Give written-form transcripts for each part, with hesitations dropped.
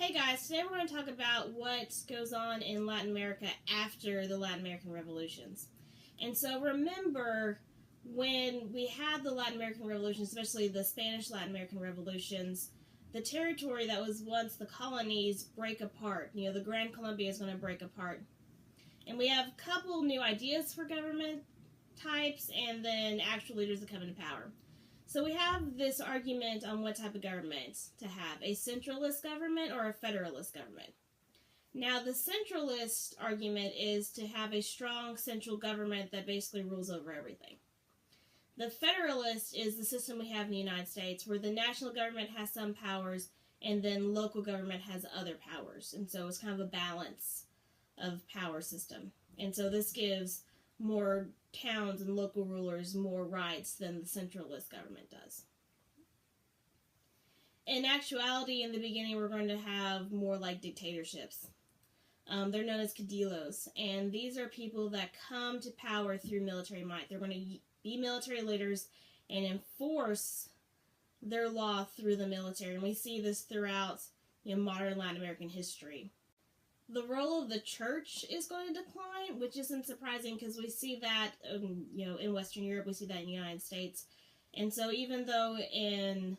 Hey guys, today we're going to talk about what goes on in Latin America after the Latin American revolutions. And so remember, when we had the Latin American revolutions, especially the Spanish Latin American revolutions, the territory that was once the colonies break apart. You know, the Grand Colombia is going to break apart. And we have a couple new ideas for government types and then actual leaders that come into power. So we have this argument on what type of government to have, a centralist government or a federalist government. Now, the centralist argument is to have a strong central government that basically rules over everything. The federalist is the system we have in the United States, where the national government has some powers and then local government has other powers. And so it's kind of a balance of power system. And so this gives more towns and local rulers more rights than the centralist government does. In actuality, in the beginning, we're going to have more like dictatorships. They're known as Caudillos, and these are people that come to power through military might. They're going to be military leaders and enforce their law through the military, and we see this throughout modern Latin American history. The role of the church is going to decline, which isn't surprising because we see that, in Western Europe, we see that in the United States. And so even though in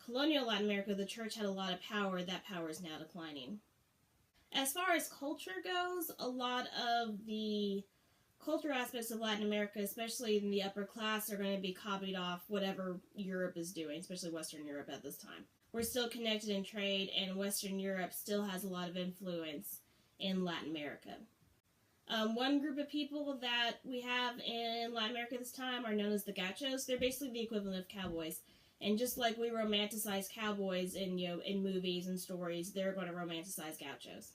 colonial Latin America, the church had a lot of power, that power is now declining. As far as culture goes, a lot of the cultural aspects of Latin America, especially in the upper class, are going to be copied off whatever Europe is doing, especially Western Europe at this time. We're still connected in trade, and Western Europe still has a lot of influence in Latin America. One group of people that we have in Latin America this time are known as the Gauchos. They're basically the equivalent of cowboys. And just like we romanticize cowboys in movies and stories, they're going to romanticize Gauchos.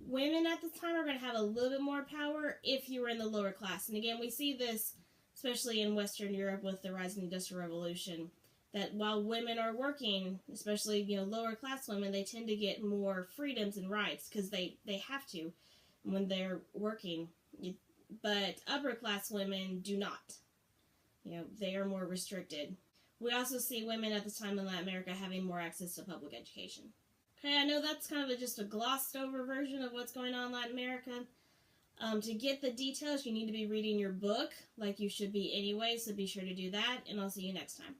Women at this time are going to have a little bit more power if you were in the lower class. And again, we see this especially in Western Europe with the rise of the Industrial Revolution, that while women are working, especially lower class women, they tend to get more freedoms and rights because they have to when they're working. But upper class women do not. They are more restricted. We also see women at this time in Latin America having more access to public education. Okay, I know that's kind of just a glossed over version of what's going on in Latin America. To get the details, you need to be reading your book, like you should be anyway, so be sure to do that, and I'll see you next time.